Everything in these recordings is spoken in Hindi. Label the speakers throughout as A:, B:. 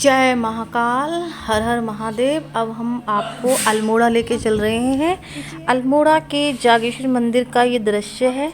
A: जय महाकाल, हर हर महादेव। अब हम आपको अल्मोड़ा लेके चल रहे हैं। अल्मोड़ा के जागेश्वर मंदिर का ये दृश्य है।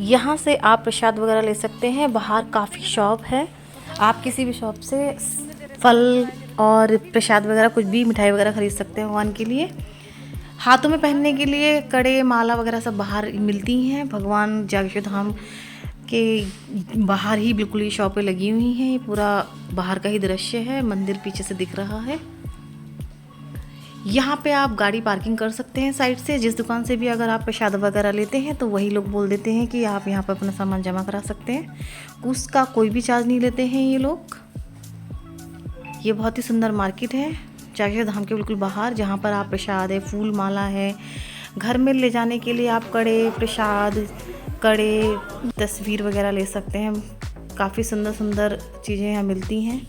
A: यहाँ से आप प्रसाद वगैरह ले सकते हैं। बाहर काफ़ी शॉप है, आप किसी भी शॉप से फल और प्रसाद वगैरह कुछ भी मिठाई वगैरह खरीद सकते हैं भगवान के लिए। हाथों में पहनने के लिए कड़े माला वगैरह सब बाहर मिलती हैं। भगवान जागेश्वर धाम के बाहर ही बिल्कुल ये शॉपें लगी हुई हैं। ये पूरा बाहर का ही दृश्य है, मंदिर पीछे से दिख रहा है। यहाँ पे आप गाड़ी पार्किंग कर सकते हैं साइड से। जिस दुकान से भी अगर आप प्रसाद वगैरह लेते हैं तो वही लोग बोल देते हैं कि आप यहाँ पर अपना सामान जमा करा सकते हैं। उसका कोई भी चार्ज नहीं लेते हैं ये लोग। ये बहुत ही सुंदर मार्केट है जागेश्वर धाम के बिल्कुल बाहर, जहाँ पर आप प्रसाद है, फूल माला है, घर में ले जाने के लिए आप कड़े प्रसाद, कड़े, तस्वीर वगैरह ले सकते हैं। काफ़ी सुंदर सुंदर चीज़ें यहाँ मिलती हैं।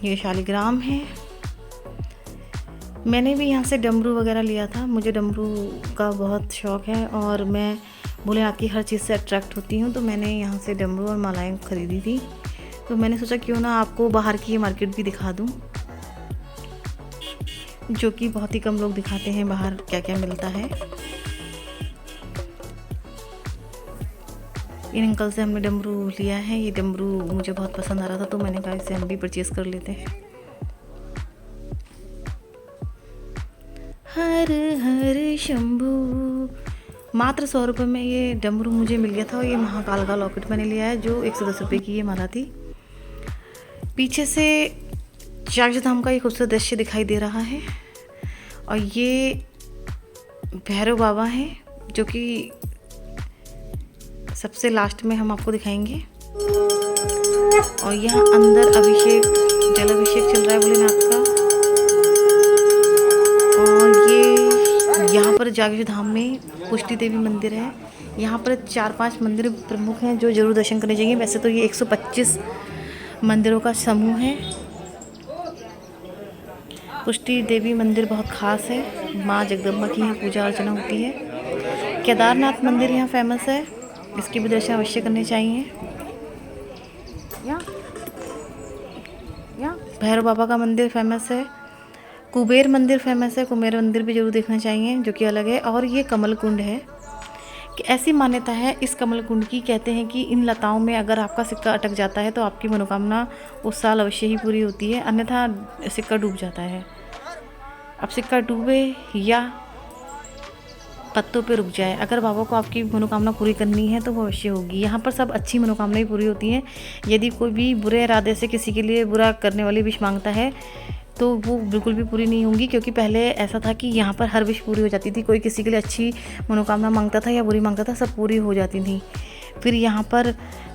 A: ये शालिग्राम है। मैंने भी यहाँ से डमरू वगैरह लिया था। मुझे डमरू का बहुत शौक़ है और मैं भोलेनाथ की हर चीज़ से अट्रैक्ट होती हूँ, तो मैंने यहाँ से डमरू और मालाएं खरीदी थी। तो मैंने सोचा क्यों ना आपको बाहर की ये मार्केट भी दिखा दूँ, जो कि बहुत ही कम लोग दिखाते हैं बाहर क्या क्या मिलता है। इन अंकल से हमने डमरू लिया है। ये डमरू मुझे बहुत पसंद आ रहा था, तो मैंने कहा इसे हम भी परचेज कर लेते हैं। हर हर शंभू। मात्र 100 रुपये में ये डमरू मुझे मिल गया था। और ये महाकाल का लॉकेट मैंने लिया है, जो 110 रुपये की ये माला थी। पीछे से जागेश्वर धाम का ये खूबसूरत दृश्य दिखाई दे रहा है। और ये भैरव बाबा हैं, जो कि सबसे लास्ट में हम आपको दिखाएंगे। और यहाँ अंदर अभिषेक, जल अभिषेक चल रहा है भोलेनाथ का। और ये यहाँ पर जागेश्वर धाम में पुष्टि देवी मंदिर है। यहाँ पर 4-5 मंदिर प्रमुख हैं जो जरूर दर्शन करने चाहिए। वैसे तो ये 125 मंदिरों का समूह है। पुष्टि देवी मंदिर बहुत ख़ास है। माँ जगदम्बा की यहाँ पूजा अर्चना होती है। केदारनाथ मंदिर यहाँ फेमस है, इसके भी दर्शन अवश्य करने चाहिए। या भैरव बाबा का मंदिर फेमस है। कुबेर मंदिर फेमस है। कुबेर मंदिर भी जरूर देखना चाहिए, जो कि अलग है। और ये कमल कुंड है कि ऐसी मान्यता है इस कमल कुंड की, कहते हैं कि इन लताओं में अगर आपका सिक्का अटक जाता है तो आपकी मनोकामना उस साल अवश्य ही पूरी होती है, अन्यथा सिक्का डूब जाता है। अब सिक्का डूबे या पत्तों पे रुक जाए, अगर बाबा को आपकी मनोकामना पूरी करनी है तो वो अवश्य होगी। यहाँ पर सब अच्छी मनोकामनाएं पूरी होती हैं। यदि कोई भी बुरे इरादे से किसी के लिए बुरा करने वाली विश मांगता है तो वो बिल्कुल भी पूरी नहीं होंगी, क्योंकि पहले ऐसा था कि यहाँ पर हर विश पूरी हो जाती थी। कोई किसी के लिए अच्छी मनोकामना मांगता था या बुरी मांगता था, सब पूरी हो जाती थी। फिर यहाँ पर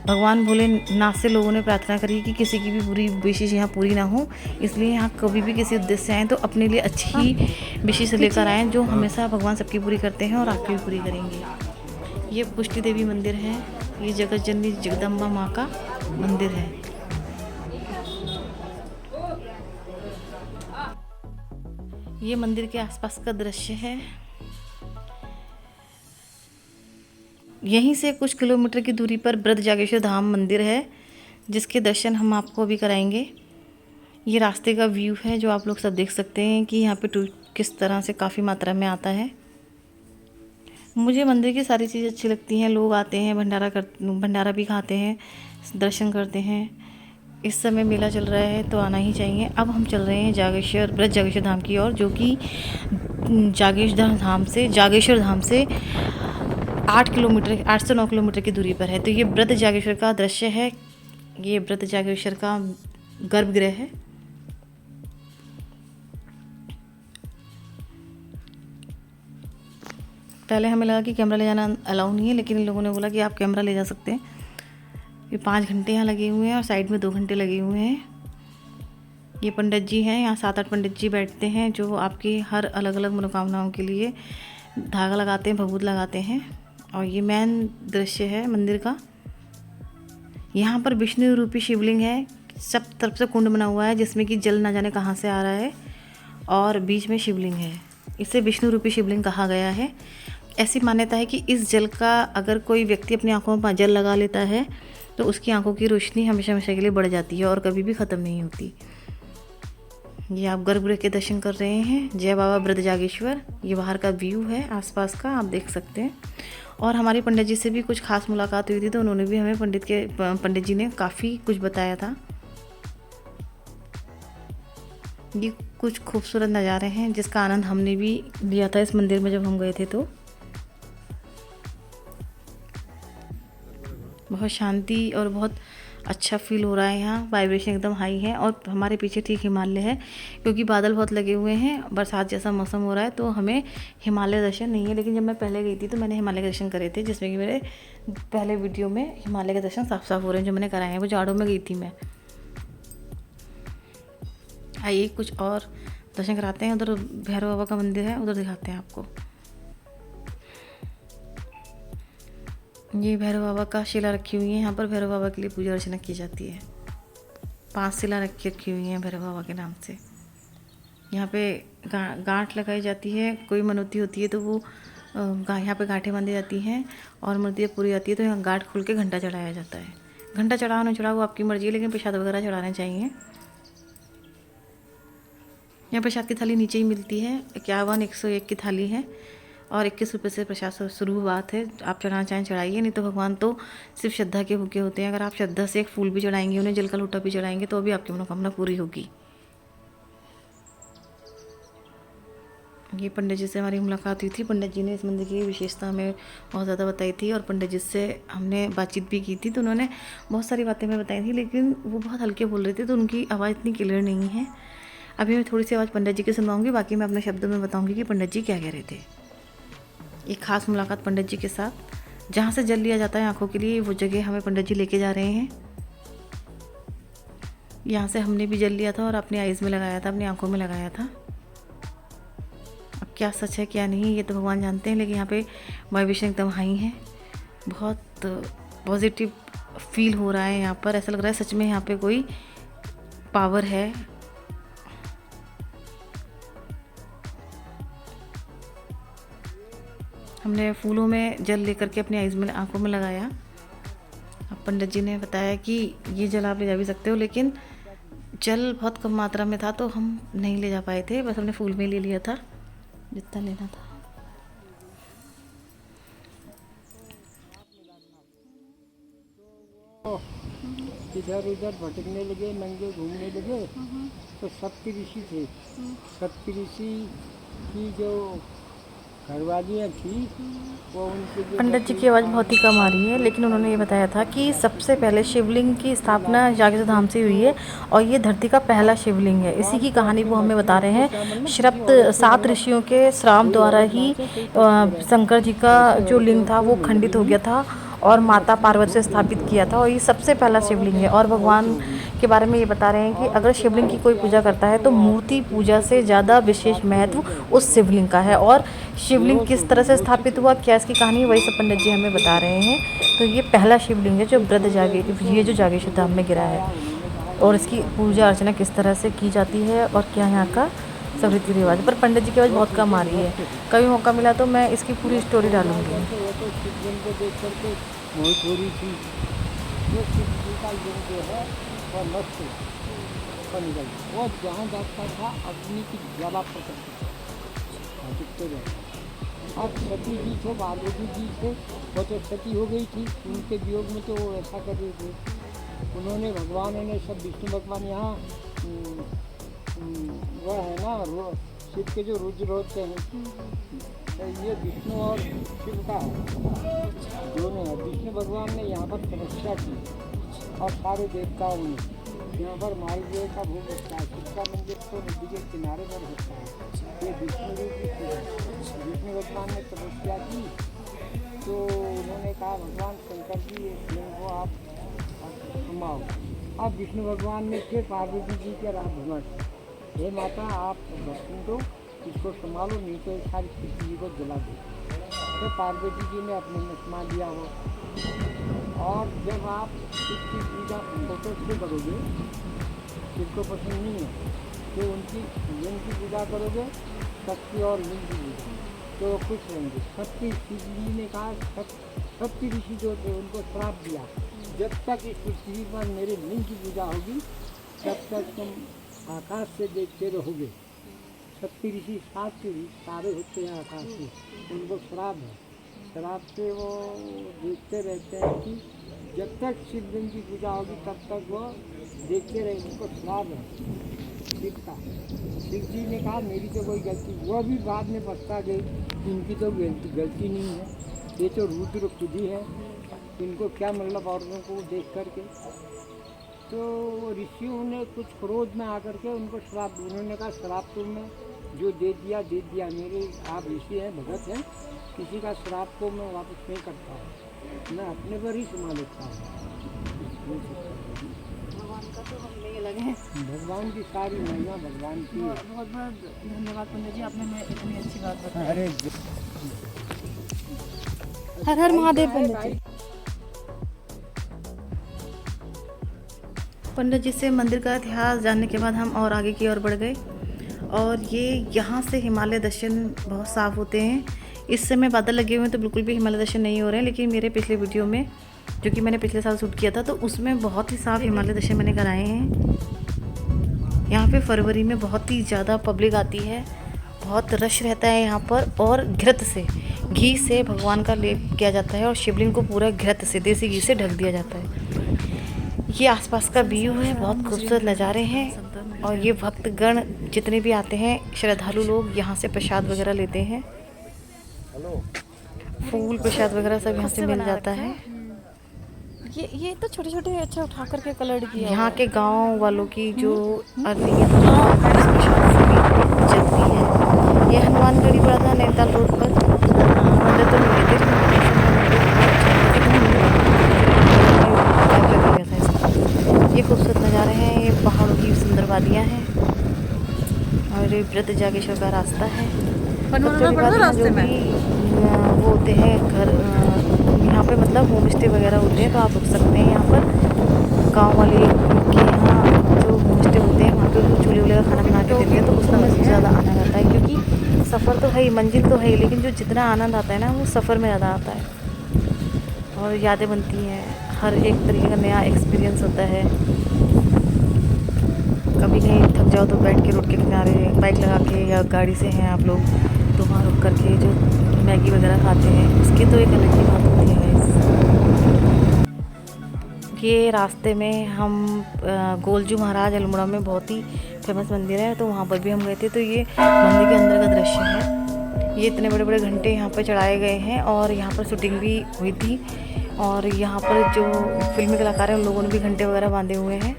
A: भगवान भोलेनाथ से लोगों ने प्रार्थना करी कि किसी की भी बुरी विशेष यहाँ पूरी ना हो। इसलिए यहाँ कभी भी किसी उद्देश्य से आएँ तो अपने लिए अच्छी ही विशेष लेकर आएँ, जो हमेशा भगवान सबकी पूरी करते हैं और आपकी भी पूरी करेंगे। ये पुष्टि देवी मंदिर है। ये जगत जननी जगदम्बा माँ का मंदिर है। ये मंदिर के आसपास का दृश्य है। यहीं से कुछ किलोमीटर की दूरी पर ब्रज जागेश्वर धाम मंदिर है, जिसके दर्शन हम आपको अभी कराएंगे। ये रास्ते का व्यू है, जो आप लोग सब देख सकते हैं कि यहाँ पे टूरिस्ट किस तरह से काफ़ी मात्रा में आता है। मुझे मंदिर की सारी चीज़ें अच्छी लगती हैं। लोग आते हैं, भंडारा भी खाते हैं, दर्शन करते हैं। इस समय मेला चल रहा है तो आना ही चाहिए। अब हम चल रहे हैं ब्रज जागेश्वर धाम की ओर, जो कि जागेश्वर धाम से 8 से 9 किलोमीटर की दूरी पर है। तो ये ब्रज जागेश्वर का दृश्य है। ये ब्रज जागेश्वर का गर्भगृह है। पहले हमें लगा कि कैमरा ले जाना अलाउ नहीं है, लेकिन इन लोगों ने बोला कि आप कैमरा ले जा सकते हैं। ये 5 घंटे यहाँ लगे हुए हैं और साइड में 2 घंटे लगे हुए हैं। ये पंडित जी हैं, यहाँ 7-8 पंडित जी बैठते हैं, जो आपकी हर अलग अलग मनोकामनाओं के लिए धागा लगाते हैं, भभूत लगाते हैं। और ये मेन दृश्य है मंदिर का। यहाँ पर विष्णु रूपी शिवलिंग है। सब तरफ से कुंड बना हुआ है, जिसमें कि जल ना जाने कहाँ से आ रहा है, और बीच में शिवलिंग है। इसे विष्णु रूपी शिवलिंग कहा गया है। ऐसी मान्यता है कि इस जल का अगर कोई व्यक्ति अपनी आंखों में जल लगा लेता है तो उसकी आंखों की रोशनी हमेशा हमेशा के लिए बढ़ जाती है और कभी भी ख़त्म नहीं होती। ये आप गर्भगृह के दर्शन कर रहे हैं, जय बाबा ब्रज जागेश्वर। ये बाहर का व्यू है आसपास का, आप देख सकते हैं। और हमारी पंडित जी से भी कुछ खास मुलाकात हुई थी, तो उन्होंने भी हमें पंडित जी ने काफ़ी कुछ बताया था। ये कुछ खूबसूरत नज़ारे हैं जिसका आनंद हमने भी लिया था इस मंदिर में जब हम गए थे। तो बहुत शांति और बहुत अच्छा फील हो रहा है यहाँ, वाइब्रेशन एकदम हाई है। और हमारे पीछे ठीक हिमालय है, क्योंकि बादल बहुत लगे हुए हैं, बरसात जैसा मौसम हो रहा है, तो हमें हिमालय दर्शन नहीं है। लेकिन जब मैं पहले गई थी तो मैंने हिमालय के दर्शन करे थे, जिसमें कि मेरे पहले वीडियो में हिमालय के दर्शन साफ साफ हो रहे हैं जो मैंने कराए हैं। वो जाड़ों में गई थी मैं। आइए कुछ और दर्शन कराते हैं। उधर भैरव बाबा का मंदिर है, उधर दिखाते हैं आपको। ये भैरव बाबा का शिला रखी हुई है। यहाँ पर भैरव बाबा के लिए पूजा अर्चना की जाती है। 5 शिला रखी हुई हैं भैरव बाबा के नाम से। यहाँ पे गांठ लगाई जाती है, कोई मनौती होती है तो वो यहाँ पे गांठें बांधी जाती हैं, और मूर्ति पूरी आती है तो यहाँ गांठ खोल के घंटा चढ़ाया जाता है। घंटा चढ़ाओ ना चढ़ाओ वो आपकी मर्जी है, लेकिन प्रसाद वगैरह चढ़ाने चाहिए। यहाँ प्रसाद की थाली नीचे ही मिलती है। 51-101 की थाली है और 21 रुपये से प्रसाद शुरुआत है। आप चढ़ाना चाहें चढ़ाइए, नहीं तो भगवान तो सिर्फ श्रद्धा के भूखे होते हैं। अगर आप श्रद्धा से एक फूल भी चढ़ाएंगे, उन्हें जल का लोटा भी चढ़ाएंगे, तो भी आपकी मनोकामना पूरी होगी। ये पंडित जी से हमारी मुलाकात हुई थी। पंडित जी ने इस मंदिर की विशेषता हमें बहुत ज़्यादा बताई थी, और पंडित जी से हमने बातचीत भी की थी, तो उन्होंने बहुत सारी बातें हमें बताई थी, लेकिन वो बहुत हल्के बोल रहे थे, तो उनकी आवाज़ इतनी क्लियर नहीं है। अभी मैं थोड़ी सी आवाज़ पंडित जी की सुनवाऊँगी, बाकी मैं अपने शब्दों में बताऊँगी कि पंडित जी क्या कह रहे थे। एक ख़ास मुलाकात पंडित जी के साथ, जहाँ से जल लिया जाता है आँखों के लिए, वो जगह हमें पंडित जी लेके जा रहे हैं। यहाँ से हमने भी जल लिया था और अपनी आइज़ में लगाया था, अपनी आँखों में लगाया था। अब क्या सच है क्या नहीं ये तो भगवान जानते हैं, लेकिन यहाँ पे वाइब्रेशन एकदम हाई है। बहुत पॉजिटिव फील हो रहा है यहाँ पर। ऐसा लग रहा है सच में यहाँ पे कोई पावर है। हमने फूलों में जल लेकर के अपनी आइज़ में आँखों में लगाया। अब पंडित जी ने बताया कि ये जल आप ले जा भी सकते हो, लेकिन जल बहुत कम मात्रा में था तो हम नहीं ले जा पाए थे। बस हमने फूल में ले लिया था जितना लेना था।
B: इधर उधर भटकने लगे, नंगे घूमने लगे, तो सप्त ऋषि थे। सप्त ऋषि की जो घरवालियाँ थी वो उनके
A: पंडित जी की आवाज़ बहुत ही कम आ रही है, लेकिन उन्होंने ये बताया था कि सबसे पहले शिवलिंग की स्थापना जागेश्वर धाम से हुई है, और ये धरती का पहला शिवलिंग है। इसी की कहानी वो हमें बता रहे हैं। 7 ऋषियों के श्राप द्वारा ही शंकर जी का जो लिंग था वो खंडित हो गया था, और माता पार्वती से स्थापित किया था, और ये सबसे पहला शिवलिंग है। और भगवान के बारे में ये बता रहे हैं कि अगर शिवलिंग की कोई पूजा करता है तो मूर्ति पूजा से ज़्यादा विशेष महत्व उस शिवलिंग का है। और शिवलिंग किस तरह से स्थापित हुआ, क्या इसकी कहानी, वही सब पंडित जी हमें बता रहे हैं। तो ये पहला शिवलिंग है जो जो जागेश्वर धाम में गिरा है, और इसकी पूजा अर्चना किस तरह से की जाती है और क्या यहाँ का सब रीति रिवाज। पर पंडित जी की आवाज़ बहुत कम आ रही है। कभी मौका मिला तो मैं इसकी पूरी स्टोरी डालूंगी।
B: मोहित हो रही थी। जो शिव जी का लिंग जो है वह नष्ट बन गई। वो जहाँ जाता था अग्नि की ज्वाला प्रकट रहे। अब सती जी थे, पार्वती जी थे, वो तो सती हो गई थी, उनके वियोग में तो वो ऐसा कर रहे थे। उन्होंने भगवान ने सब विष्णु भगवान यहाँ वह है ना शिव के जो रुद्र होते हैं, तो ये विष्णु और शिव का दोनों है। विष्णु भगवान ने यहाँ पर तपस्या की और सारे देवताओं ने यहाँ पर महादेव का भोग होता है। शिव का मंदिर तो नदी के किनारे पर होता है। ये विष्णु रूप की विष्णु भगवान ने तपस्या की, तो उन्होंने कहा भगवान शंकर जी इस लिंग को आप घुमाओ। अब विष्णु भगवान ने फिर पार्वती जी के राह भ्रमण, हे माता आप भक्तों को इसको संभालो, नहीं तो सारी पृथ्वी को जला दो। तो पार्वती जी ने अपने में समा लिया हो। और जब आप इसकी पूजा फोटो से करोगे, शिव को पसंद नहीं है, तो उनकी लिंग की पूजा करोगे, शक्ति और लिंग की पूजा, तो खुश रहेंगे। सप्त शिव जी ने कहा, सप्त ऋषि जो थे उनको श्राप दिया जब तक इस पृथ्वी पर मेरे लिंग की पूजा होगी तब तक तुम आकाश से देखते रहोगे। सप्त ऋषि 7 तारे होते हैं आकाश में, उनको श्राप है, श्राप से वो देखते रहते हैं कि जब तक शिवलिंग की पूजा होगी तब तक वो देखते रहे, उनको श्राप है शिव का। शिव जी ने कहा मेरी तो कोई गलती, वो भी बाद में पछता गई, इनकी तो गलती नहीं है, ये तो रुद्र खुद ही है, इनको क्या मतलब औरतों को देख करके। तो ऋषियों ने कुछ क्रोध में आकर के उनको श्राप, उन्होंने कहा श्राप तुमने जो दे दिया, मेरे आप ऋषि हैं, भगत हैं, किसी का श्राप को मैं वापस नहीं करता हूँ, मैं अपने पर ही संभाल लेता हूँ।
A: भगवान का तो हम नहीं अलग है।
B: भगवान की सारी महिमा भगवान की।
A: बहुत बहुत धन्यवाद पंडित जी, आपने मैं इतनी अच्छी बात बताई।
B: अरे
A: हर हर महादेव पंडित जी। पंडित जी से मंदिर का इतिहास जानने के बाद हम और आगे की ओर बढ़ गए और ये यहाँ से हिमालय दर्शन बहुत साफ़ होते हैं। इस समय बादल लगे हुए हैं तो बिल्कुल भी हिमालय दर्शन नहीं हो रहे हैं, लेकिन मेरे पिछले वीडियो में जो कि मैंने पिछले साल शूट किया था तो उसमें बहुत ही साफ़ हिमालय दर्शन मैंने कराए हैं। यहाँ पे फरवरी में बहुत ही ज़्यादा पब्लिक आती है, बहुत रश रहता है यहाँ पर, और घृत से, घी से भगवान का लेप किया जाता है और शिवलिंग को पूरा घृत से, देसी घी से ढक दिया जाता है। ये आसपास का व्यू है, बहुत खूबसूरत नज़ारे हैं और ये भक्तगण जितने भी आते हैं, श्रद्धालु लोग यहाँ से प्रसाद वगैरह लेते हैं, फूल प्रसाद वगैरह सब यहाँ से मिल जाता है।
C: ये तो छोटे छोटे अच्छा उठा करके कलर किया।
A: यहाँ के गांव वालों की जो अर्निंग है चलती है। ये हनुमानगढ़ी पड़ा था नैनीताल रोड पर, अंदर तो नहीं थे, ये खूबसूरत नज़ारे हैं, ये पहाड़ों की सुंदर वादियाँ हैं और ये व्रत जागेश्वर का रास्ता है। रास्ते में वो होते हैं घर, यहाँ पे मतलब होम स्टे वगैरह होते हैं तो आप रुक सकते हैं यहाँ पर। गांव वाले के यहाँ जो होम स्टे होते हैं वहाँ पे वो चूल्हे वूल्हे का खाना बना के देते हैं तो उसमें सबसे ज़्यादा आनंद आता है, क्योंकि सफ़र तो है ही, मंजिल तो है ही, लेकिन जो जितना आनंद आता है ना वो सफ़र में ज़्यादा आता है और यादें बनती हैं, हर एक तरीके का नया एक्सपीरियंस होता है। कभी कहीं थक जाओ तो बैठ के रोड के किनारे बाइक लगा के, या गाड़ी से हैं आप लोग तो वहाँ रुक करके जो मैगी वगैरह खाते हैं उसकी तो एक अलग ही बात होती है गाइस। ये रास्ते में हम गोलजू महाराज अल्मोड़ा में बहुत ही फेमस मंदिर है तो वहाँ पर भी हम गए थे। तो ये मंदिर के अंदर का दृश्य है, ये इतने बड़े बड़े घंटे यहाँ पर चढ़ाए गए हैं और यहाँ पर शूटिंग भी हुई थी और यहाँ पर जो फिल्मी कलाकार हैं उन लोगों ने भी घंटे वगैरह बांधे हुए हैं।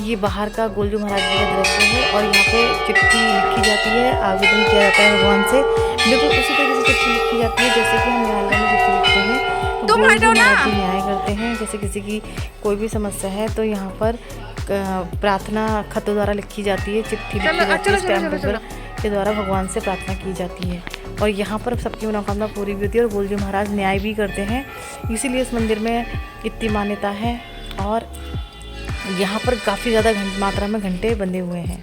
A: ये बाहर का गोलजू महाराज जी का दृश्य है और यहाँ पे चिट्ठी लिखी जाती है, आवेदन किया जाता है भगवान से, बिल्कुल उसी तरीके से चिट्ठी लिखी जाती है जैसे कि हम न्यायालय में चिट्ठी लिखते हैं। तो गोलजू महाराज जी न्याय करते हैं, जैसे किसी की कोई भी समस्या है तो यहाँ पर प्रार्थना खत द्वारा लिखी जाती है, चिट्ठी लिखी जाती है, स्टैम्प पेपर के द्वारा भगवान से प्रार्थना की जाती है और यहाँ पर सबकी मनोकामना पूरी भी होती है और गोलजू महाराज न्याय भी करते हैं। इसीलिए इस मंदिर में इतनी मान्यता है और यहाँ पर काफ़ी ज़्यादा मात्रा में घंटे बंधे हुए हैं।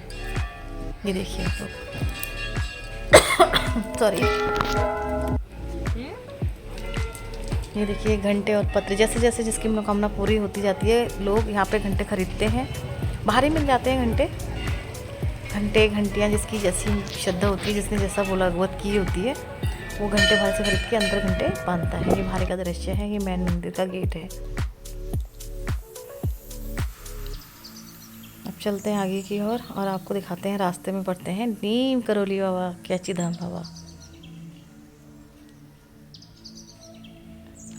A: ये देखिए सॉरी, ये देखिए घंटे और पत्र, जैसे जैसे जिसकी मनोकामना पूरी होती जाती है लोग यहाँ पे घंटे खरीदते हैं, बाहर ही मिल जाते हैं घंटियाँ जिसकी जैसी श्रद्धा होती है, जिसने जैसा बोला भगवत की होती है वो घंटे बाहर से खरीद के अंदर घंटे बांधता है। ये बाहर का दृश्य है, ये मेन मंदिर का गेट है। अब चलते हैं आगे की ओर और आपको दिखाते हैं, रास्ते में पड़ते हैं नीम करोली बाबा, कैची धाम बाबा,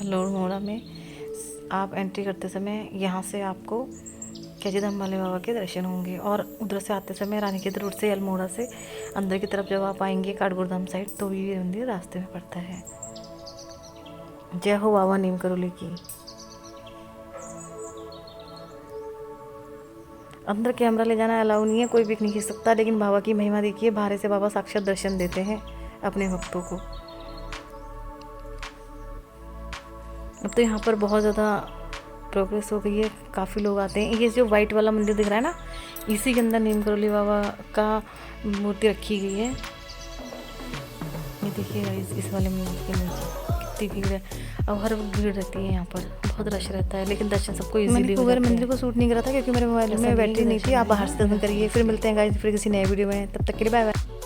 A: अल्मोड़ा में। आप एंट्री करते समय यहाँ से आपको कैची धाम वाले बाबा के दर्शन होंगे और उधर से आते समय रानी के रोड से अल्मोड़ा से अंदर की तरफ जब आप आएंगे काठगोदाम साइड तो ये मंदिर रास्ते में पड़ता है। जय हो बाबा नीम करोली की। अंदर कैमरा ले जाना अलाउ नहीं है, कोई भी नहीं खींच सकता, लेकिन बाबा की महिमा देखिए, बाहर से बाबा साक्षात दर्शन देते हैं अपने भक्तों को। अब तो यहाँ पर बहुत ज़्यादा प्रोग्रेस हो गई है, काफ़ी लोग आते हैं। ये जो वाइट वाला मंदिर दिख रहा है ना, इसी के अंदर नीम करोली बाबा का मूर्ति रखी गई है। ये देखिए इस वाले मंदिर के नीचे कितनी भीड़ है। अब हर वक्त भीड़ रहती है यहाँ पर, बहुत रश रहता है, लेकिन दर्शन सबको
C: मैंने
A: इजीली हो
C: कुबेर
A: जाते
C: मंदिर
A: हैं।
C: को शूट नहीं करा था क्योंकि मेरे मोबाइल
A: ऐसा
C: में
A: नहीं
C: बैटरी
A: है,
C: नहीं थी।
A: दर्शन
C: आप बाहर से दर्शन करिए, फिर मिलते हैं गाइस फिर किसी नए वीडियो में, तब तक के लिए बाय बाय।